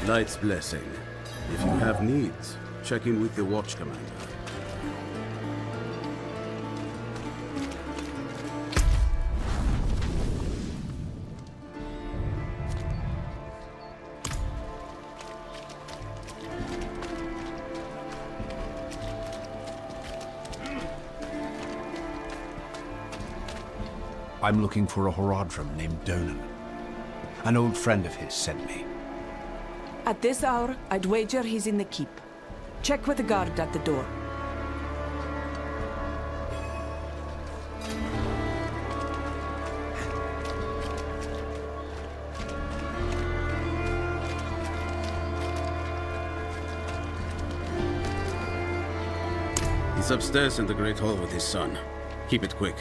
Light's blessing. If you have needs, check in with the watch commander. I'm looking for a Horadrim named Donan. An old friend of his sent me. At this hour, I'd wager he's in the keep. Check with the guard at the door. He's upstairs in the Great Hall with his son. Keep it quick.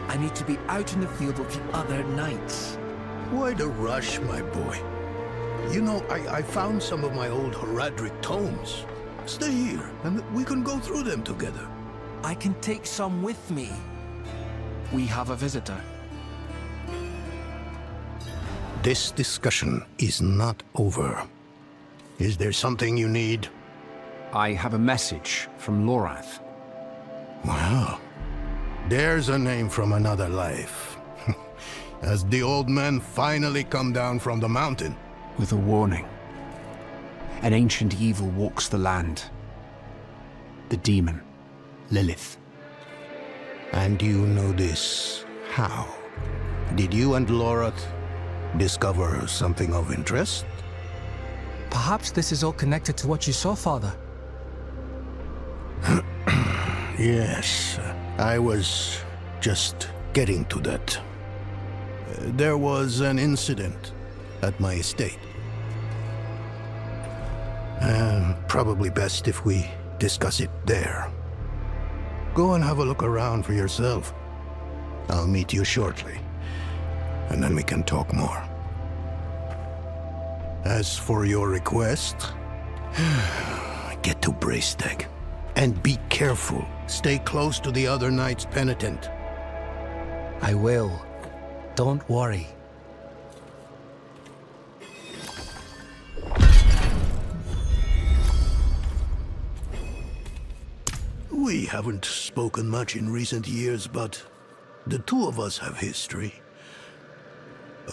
I need to be out in the field with the other knights. Why the rush, my boy? You know, I found some of my old Horadric tomes. Stay here, and we can go through them together. I can take some with me. We have a visitor. This discussion is not over. Is there something you need? I have a message from Lorath. Well, there's a name from another life. Has the old man finally come down from the mountain? With a warning. An ancient evil walks the land. The demon, Lilith. And you know this how? Did you and Lorath discover something of interest? Perhaps this is all connected to what you saw, Father. Yes, I was just getting to that. There was an incident at my estate. Probably best if we discuss it there. Go and have a look around for yourself. I'll meet you shortly, and then we can talk more. As for your request, get to Braystag. And be careful. Stay close to the other knight's penitent. I will. Don't worry. We haven't spoken much in recent years, but the two of us have history.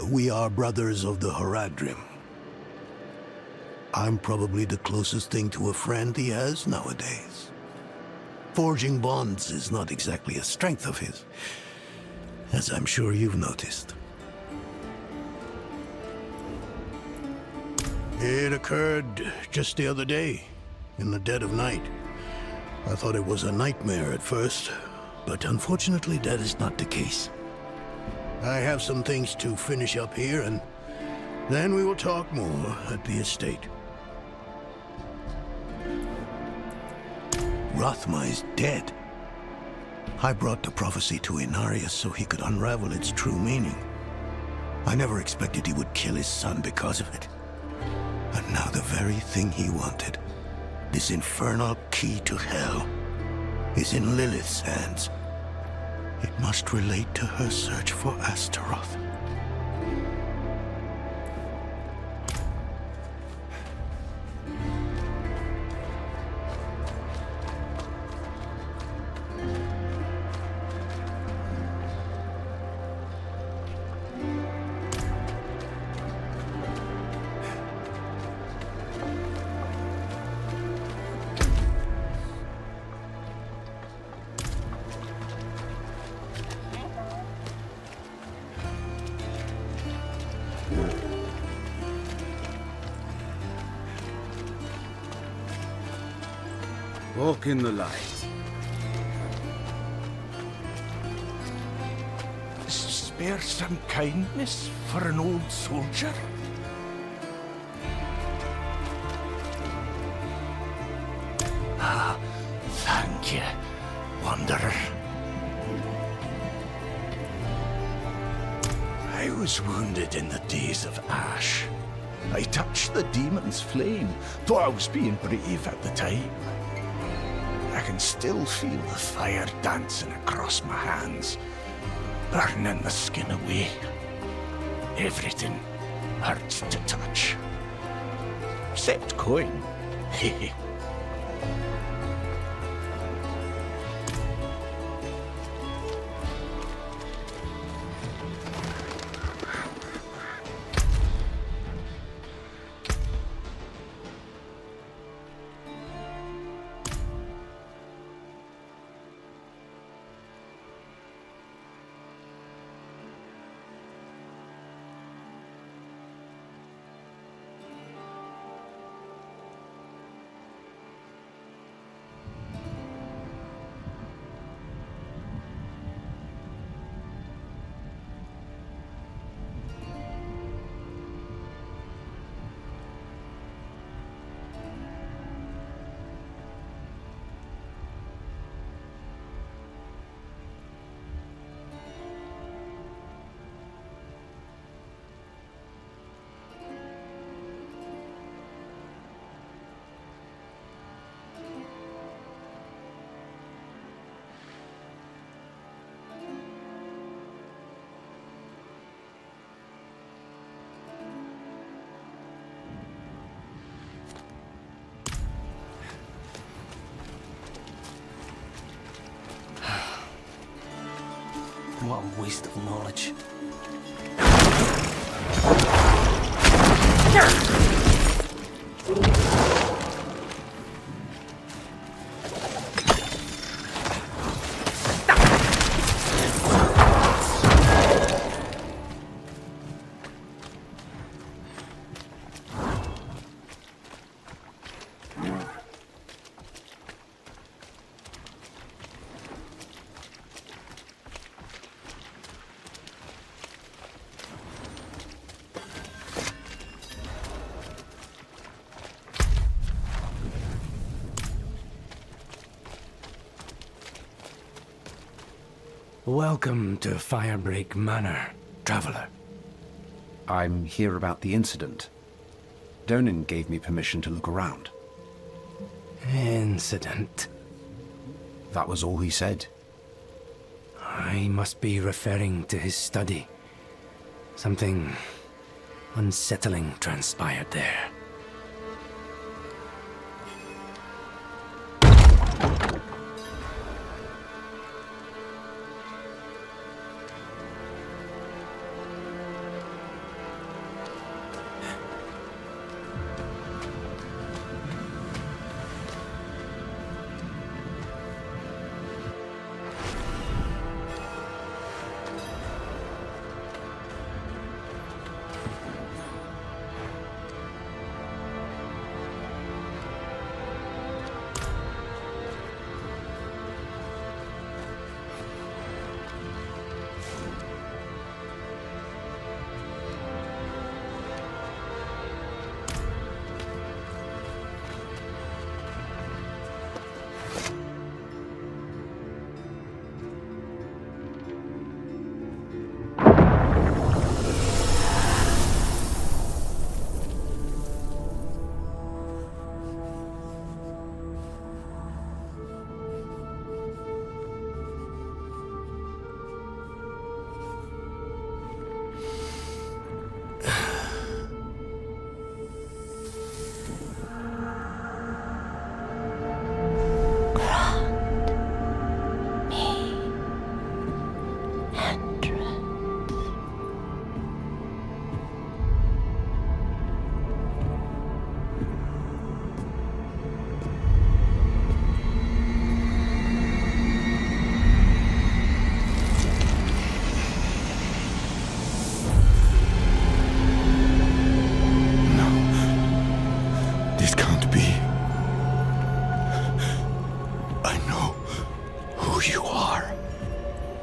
We are brothers of the Horadrim. I'm probably the closest thing to a friend he has nowadays. Forging bonds is not exactly a strength of his, as I'm sure you've noticed. It occurred just the other day, in the dead of night. I thought it was a nightmare at first, but unfortunately that is not the case. I have some things to finish up here, and then we will talk more at the estate. Rathma is dead. I brought the prophecy to Inarius so he could unravel its true meaning. I never expected he would kill his son because of it. And now the very thing he wanted, this infernal key to hell, is in Lilith's hands. It must relate to her search for Astaroth. Walk in the light. Spare some kindness for an old soldier? Ah, thank you, Wanderer. I was wounded in the days of Ash. I touched the demon's flame, though I was being brave at the time. I can still feel the fire dancing across my hands, burning the skin away. Everything hurts to touch. Except coin. Hehe. What a waste of knowledge. Welcome to Firebreak Manor, traveler. I'm here about the incident. Donin gave me permission to look around. Incident. That was all he said. I must be referring to his study. Something unsettling transpired there.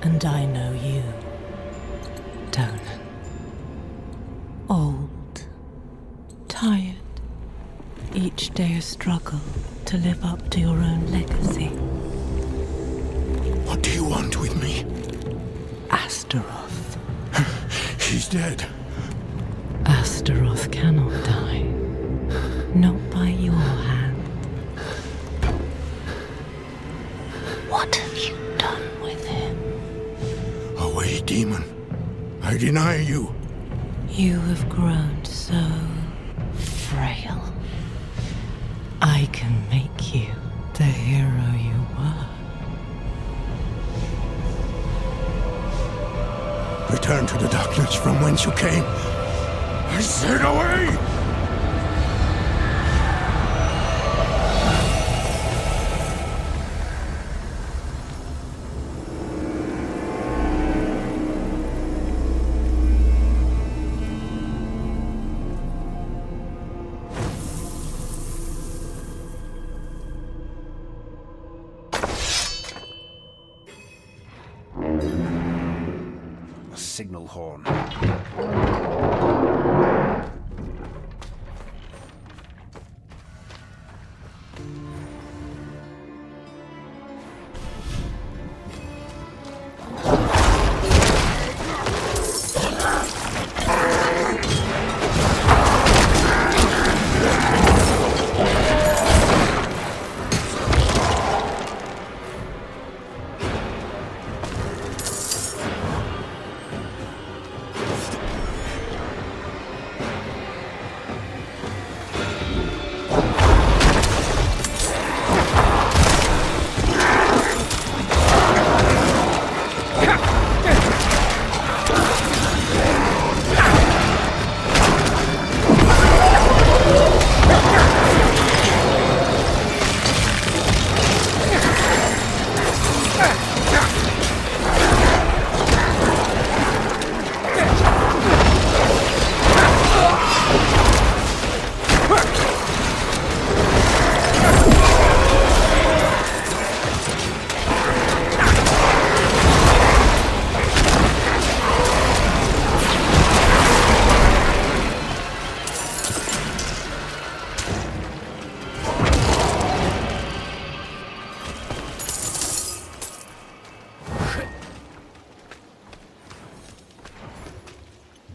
And I know you, Donan. Old, tired, each day a struggle to live up to your own legacy. What do you want with me? Astaroth. She's dead. Astaroth cannot die. Not by your hand. What have you done with him? Away, demon. I deny you. You have grown so frail. I can make you the hero you were. Return to the darkness from whence you came. I said away! Signal horn.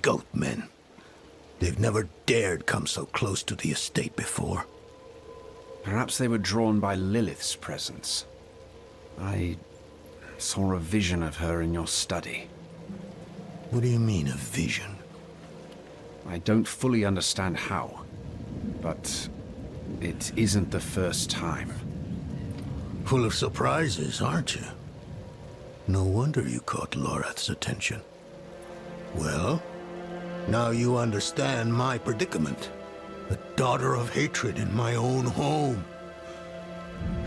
Goatmen. They've never dared come so close to the estate before. Perhaps they were drawn by Lilith's presence. I saw a vision of her in your study. What do you mean, a vision? I don't fully understand how, but it isn't the first time. Full of surprises, aren't you? No wonder you caught Lorath's attention. Well, now you understand my predicament. A daughter of hatred in my own home.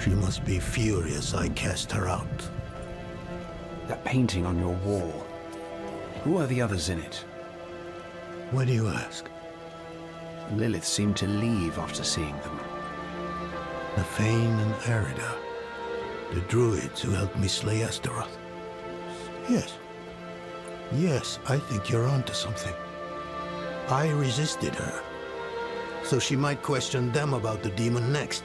She must be furious I cast her out. That painting on your wall, who are the others in it? Why do you ask? Lilith seemed to leave after seeing them. Nafane and Arida, the druids who helped me slay Astaroth. Yes, I think you're onto something. I resisted her, so she might question them about the demon next.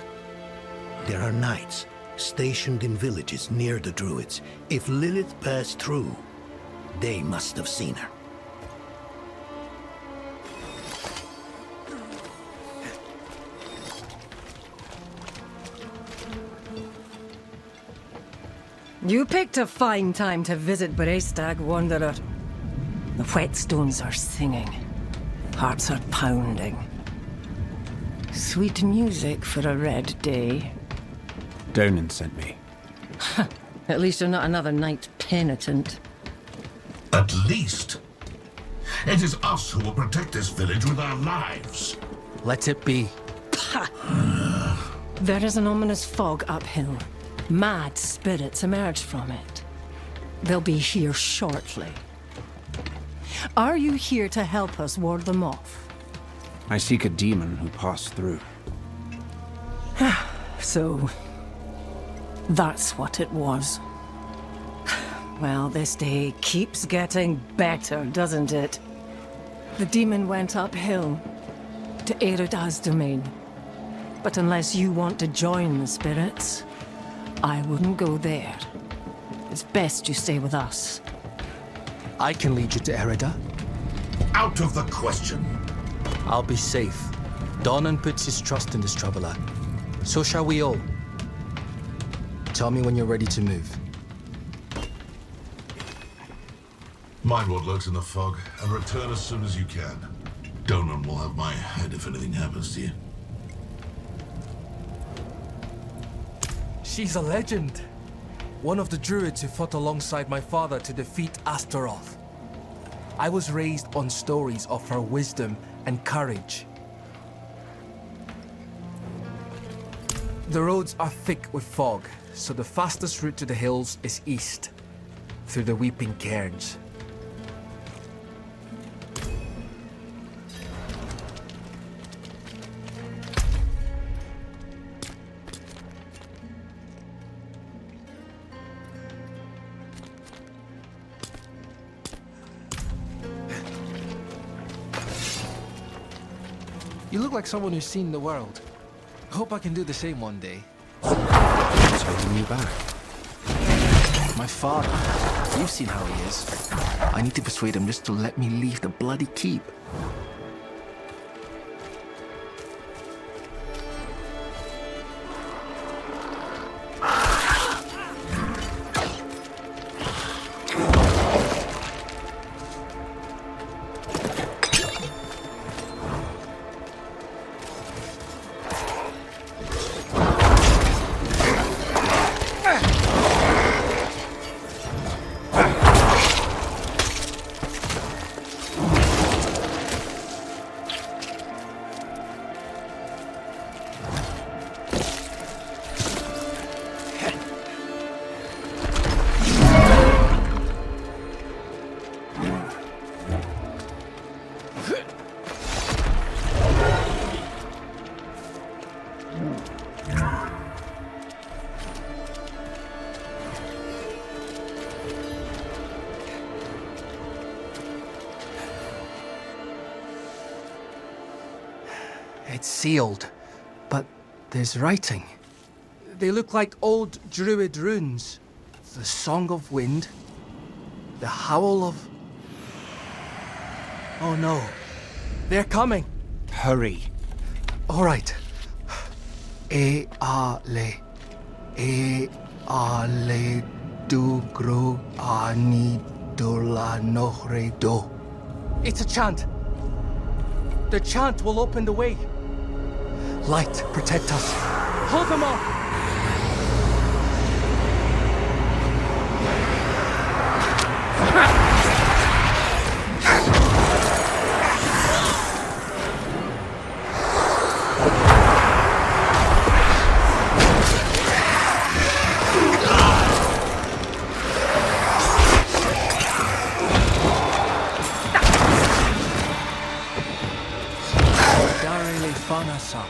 There are knights stationed in villages near the druids. If Lilith passed through, they must have seen her. You picked a fine time to visit Brestag, Wanderer. The whetstones are singing. Hearts are pounding. Sweet music for a red day. Donan sent me. At least you're not another knight penitent. At least. It is us who will protect this village with our lives. Let it be. There is an ominous fog uphill. Mad spirits emerge from it. They'll be here shortly. Are you here to help us ward them off? I seek a demon who passed through. So, that's what it was. Well, this day keeps getting better, doesn't it? The demon went uphill to Erida's domain. But unless you want to join the spirits, I wouldn't go there. It's best you stay with us. I can lead you to Erida. Out of the question. I'll be safe. Donan puts his trust in this traveler. So shall we all. Tell me when you're ready to move. Mind what lurks in the fog, and return as soon as you can. Donan will have my head if anything happens to you. She's a legend. One of the druids who fought alongside my father to defeat Astaroth. I was raised on stories of her wisdom and courage. The roads are thick with fog, so the fastest route to the hills is east, through the Weeping Cairns. You look like someone who's seen the world. Hope I can do the same one day. What's holding you back? My father. You've seen how he is. I need to persuade him just to let me leave the bloody keep. It's sealed, but there's writing. They look like old druid runes. The Song of Wind, the Howl of... Oh no, they're coming. Hurry. All right. E ale du gro ani do la nohre do. It's a chant. The chant will open the way. Light, protect us. Hold them off. Fanasa.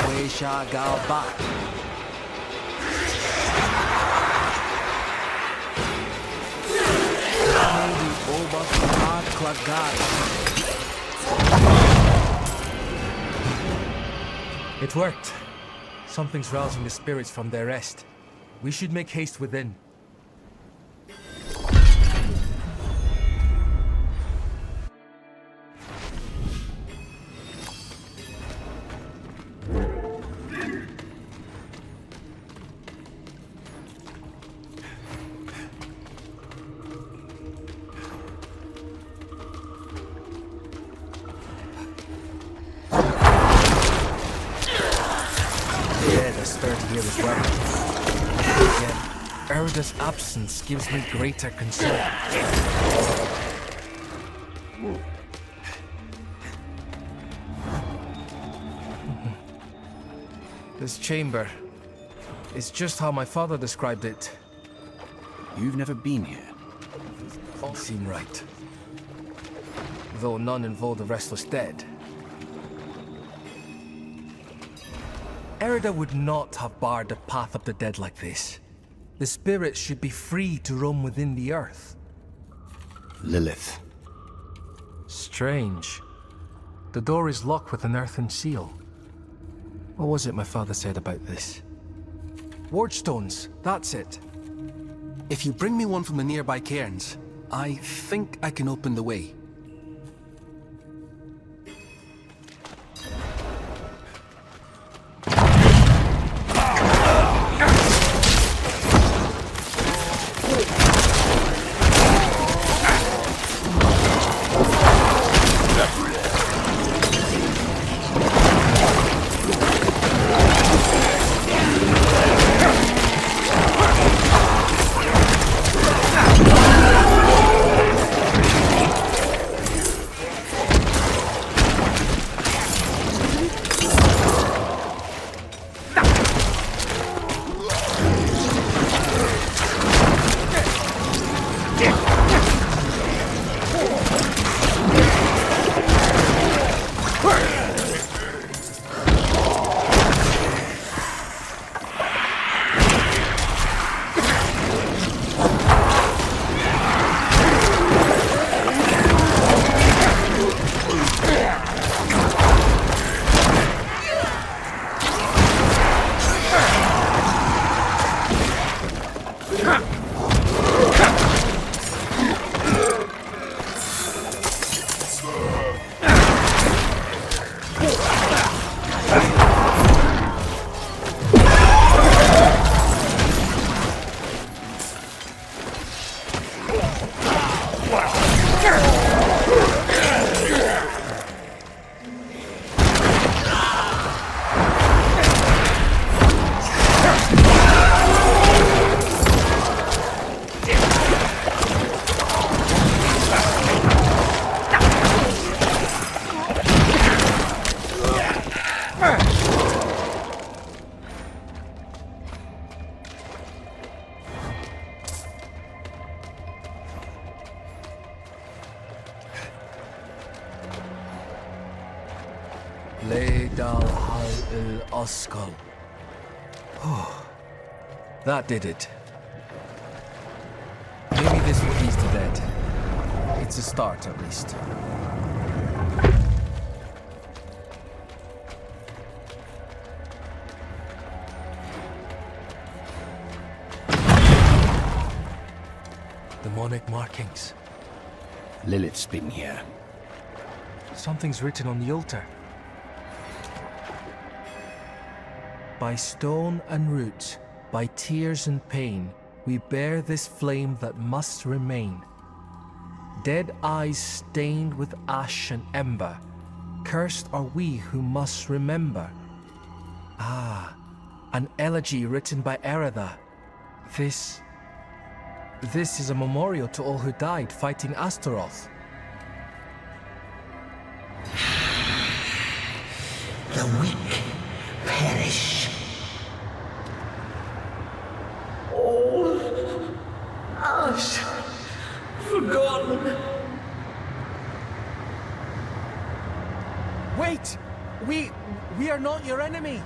We shall go back. It worked. Something's rousing the spirits from their rest. We should make haste within. Here as well. Yet, Erida's absence gives me greater concern. This chamber is just how my father described it. You've never been here. All seem right. Though none involved the restless dead. Erida would not have barred the path of the dead like this. The spirits should be free to roam within the earth. Lilith. Strange. The door is locked with an earthen seal. What was it my father said about this? Ward stones, that's it. If you bring me one from the nearby cairns, I think I can open the way. Scosglen. Oh, that did it. Maybe this will ease the dead. It's a start, at least. Demonic markings. Lilith's been here. Something's written on the altar. By stone and root, by tears and pain, we bear this flame that must remain. Dead eyes stained with ash and ember, cursed are we who must remember. Ah, an elegy written by Erida. This is a memorial to all who died fighting Astaroth. The weak perish. All ash forgotten. Wait! We are not your enemy!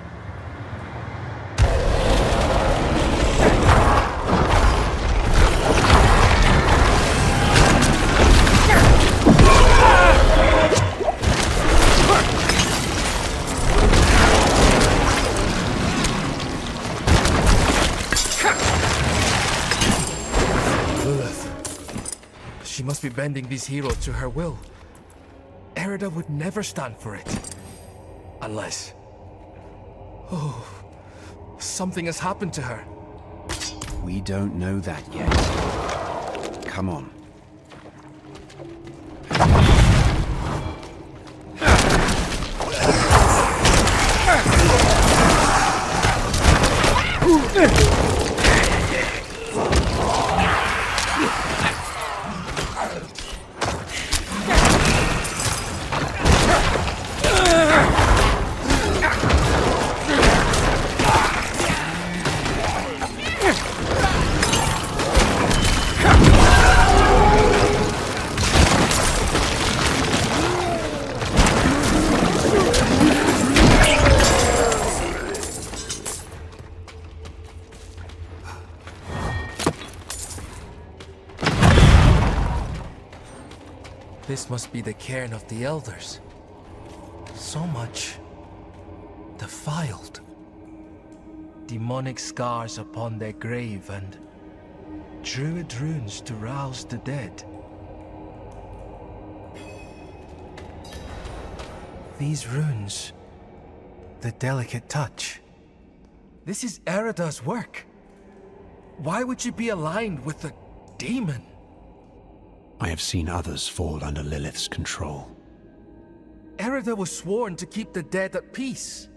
She must be bending these heroes to her will. Erida would never stand for it. Unless... Oh... something has happened to her. We don't know that yet. Come on. This must be the cairn of the elders. So much defiled. Demonic scars upon their grave and druid runes to rouse the dead. These runes, the delicate touch. This is Erida's work. Why would you be aligned with a demon? I have seen others fall under Lilith's control. Erida was sworn to keep the dead at peace.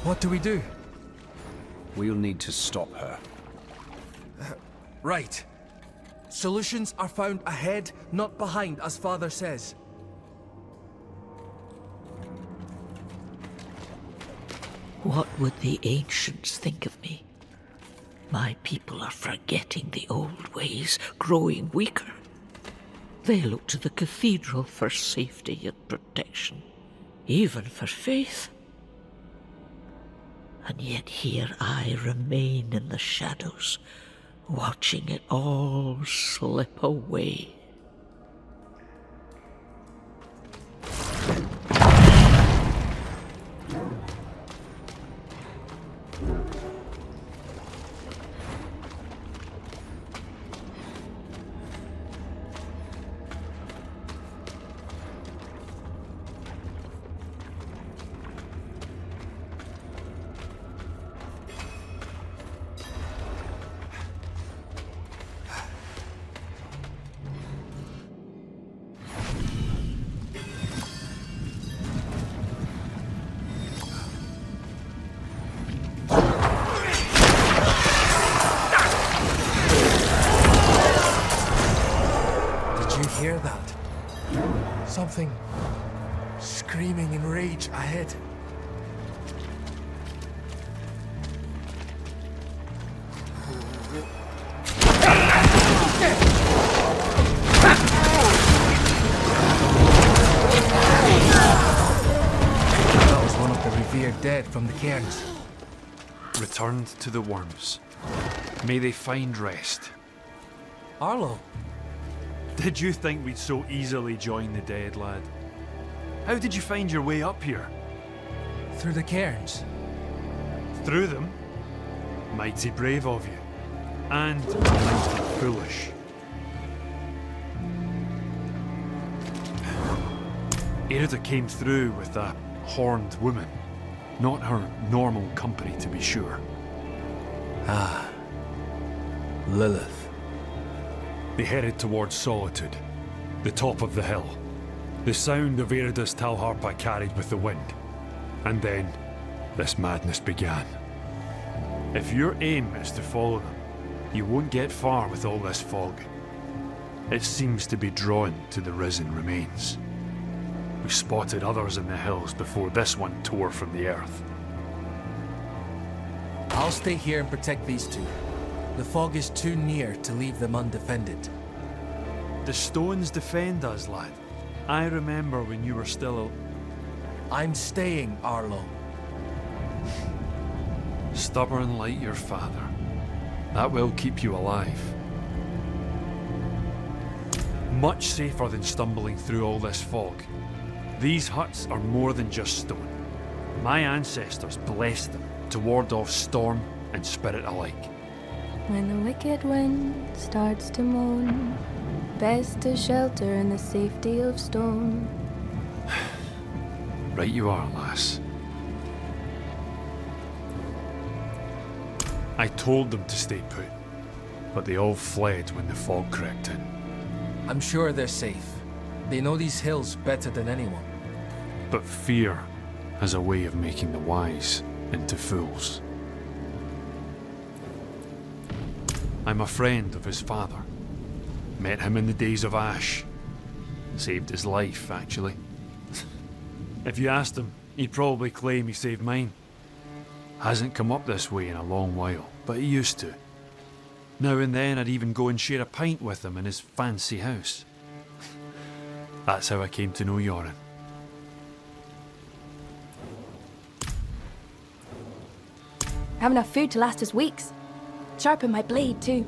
What do we do? We'll need to stop her. Right. Solutions are found ahead, not behind, as Father says. What would the ancients think of me? My people are forgetting the old ways, growing weaker. They look to the cathedral for safety and protection, even for faith. And yet here I remain in the shadows, watching it all slip away. Hear that? Something screaming in rage ahead. That was one of the revered dead from the cairns. Returned to the worms. May they find rest. Arlo. Did you think we'd so easily join the dead, lad? How did you find your way up here? Through the cairns. Through them? Mighty brave of you. And mighty foolish. Erida came through with a horned woman. Not her normal company, to be sure. Ah. Lilith. They headed towards Solitude, the top of the hill. The sound of Erida's Talharpa carried with the wind. And then, this madness began. If your aim is to follow them, you won't get far with all this fog. It seems to be drawn to the risen remains. We spotted others in the hills before this one tore from the earth. I'll stay here and protect these two. The fog is too near to leave them undefended. The stones defend us, lad. I remember when you were still I'm staying, Arlo. Stubborn like your father. That will keep you alive. Much safer than stumbling through all this fog. These huts are more than just stone. My ancestors blessed them to ward off storm and spirit alike. When the wicked wind starts to moan, best to shelter in the safety of stone. Right you are, lass. I told them to stay put, but they all fled when the fog crept in. I'm sure they're safe. They know these hills better than anyone. But fear has a way of making the wise into fools. I'm a friend of his father. Met him in the days of Ash. Saved his life, actually. If you asked him, he'd probably claim he saved mine. Hasn't come up this way in a long while, but he used to. Now and then I'd even go and share a pint with him in his fancy house. That's how I came to know Yoren. I have enough food to last us weeks. Sharpen my blade, too.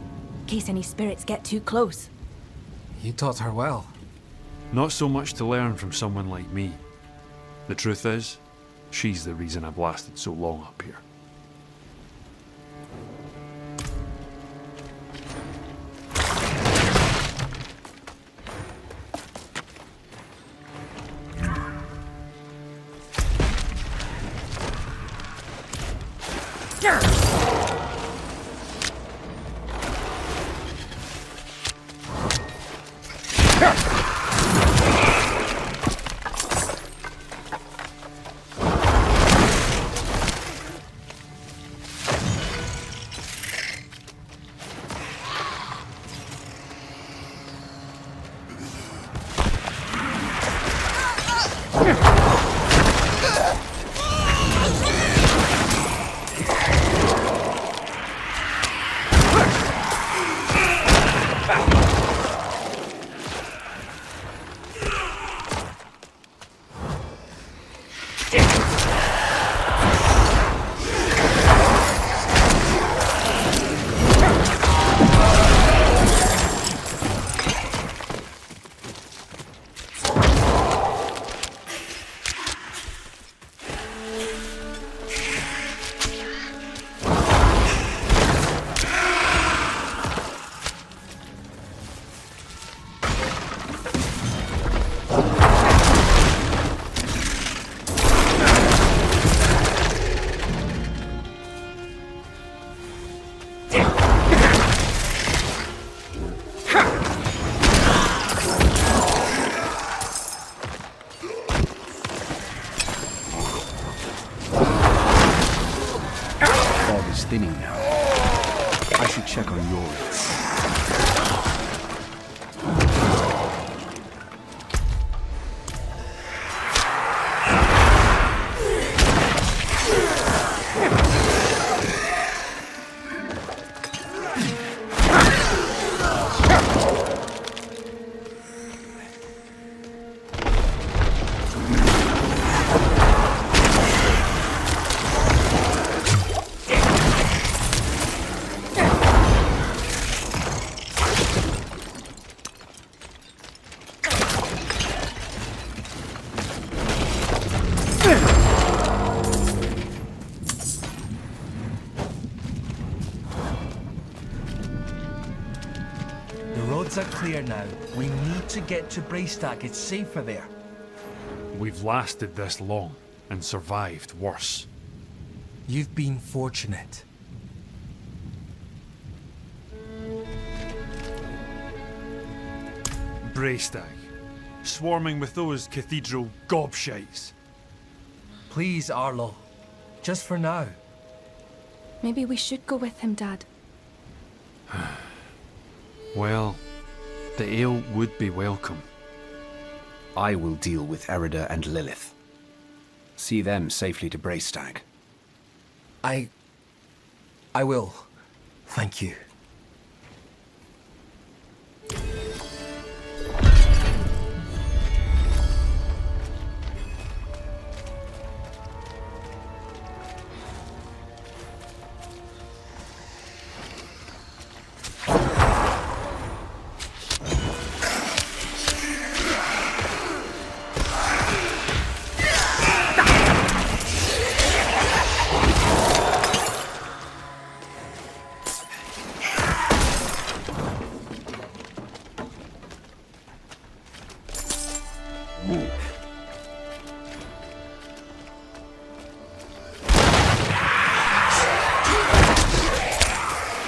case any spirits get too close. You taught her well. Not so much to learn from someone like me. The truth is, she's the reason I've lasted so long up here. Thinning now. I should check on yours. Are clear now. We need to get to Braestack. It's safer there. We've lasted this long and survived worse. You've been fortunate. Braestack, swarming with those cathedral gobshites. Please, Arlo. Just for now. Maybe we should go with him, Dad. Well, the ale would be welcome. I will deal with Erida and Lilith. See them safely to Braestack. I will. Thank you.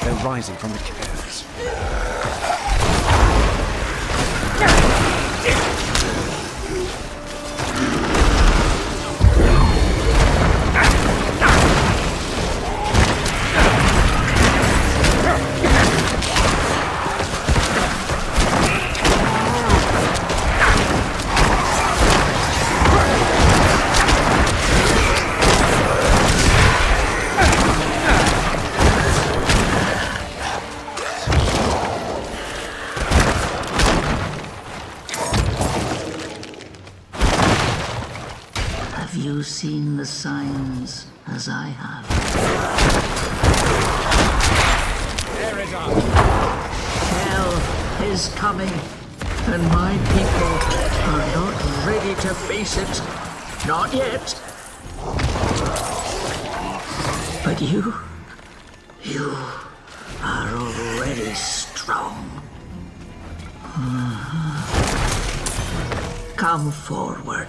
They're rising from the caves. Have you seen the signs as I have? There it is. is coming, and my people are not ready to face it. Not yet. But you are already strong. Come forward.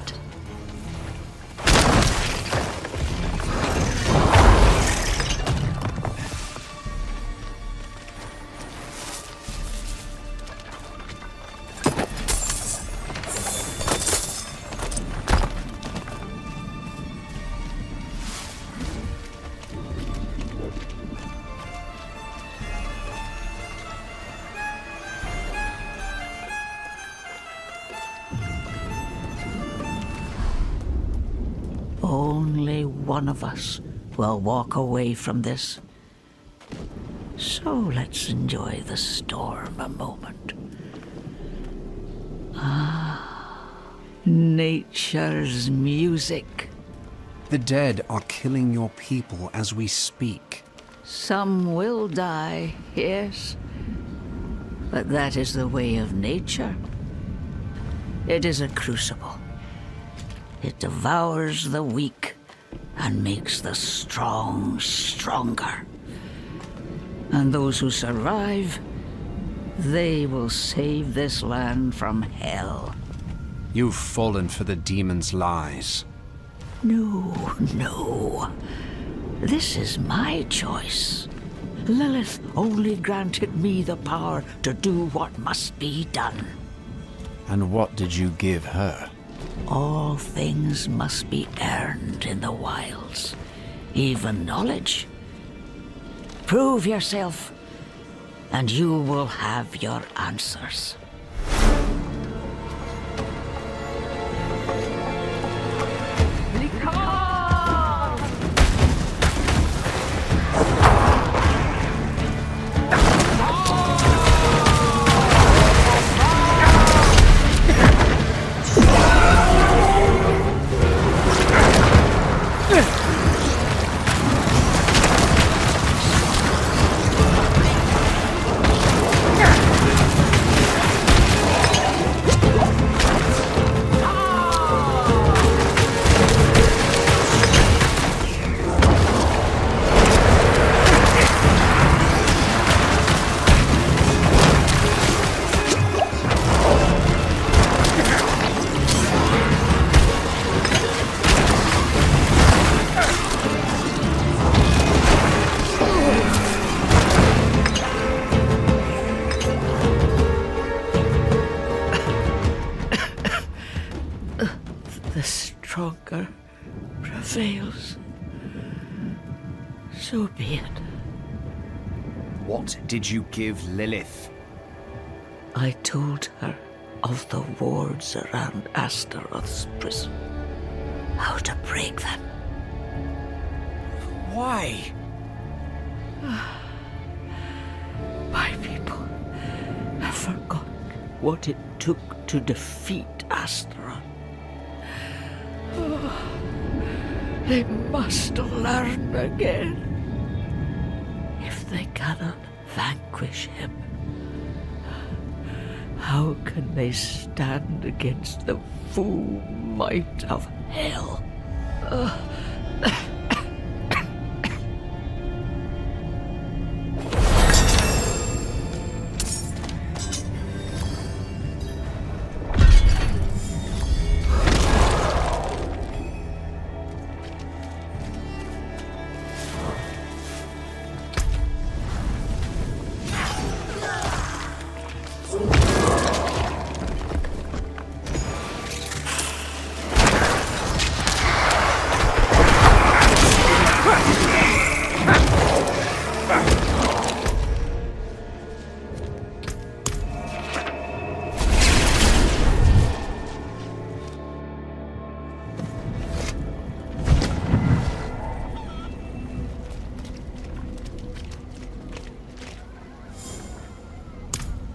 Only one of us will walk away from this. So let's enjoy the storm a moment. Nature's music. The dead are killing your people as we speak. Some will die, yes. But that is the way of nature. It is a crucible. It devours the weak and makes the strong stronger. And those who survive, they will save this land from hell. You've fallen for the demon's lies. No. This is my choice. Lilith only granted me the power to do what must be done. And what did you give her? All things must be earned in the wilds, even knowledge. Prove yourself, and you will have your answers. The stronger prevails. So be it. What did you give Lilith? I told her of the wards around Astaroth's prison. How to break them. Why? My people have forgotten what it took to defeat Astaroth. They must learn again. If they cannot vanquish him, how can they stand against the full might of hell?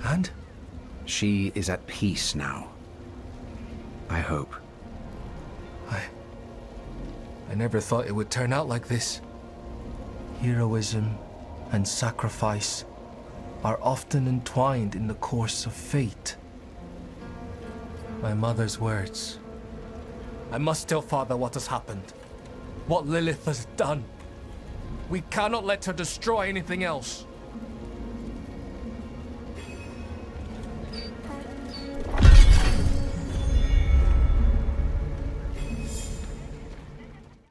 And? She is at peace now. I hope. I never thought it would turn out like this. Heroism and sacrifice, are often entwined in the course of fate. My mother's words. I must tell Father what has happened. What Lilith has done. We cannot let her destroy anything else.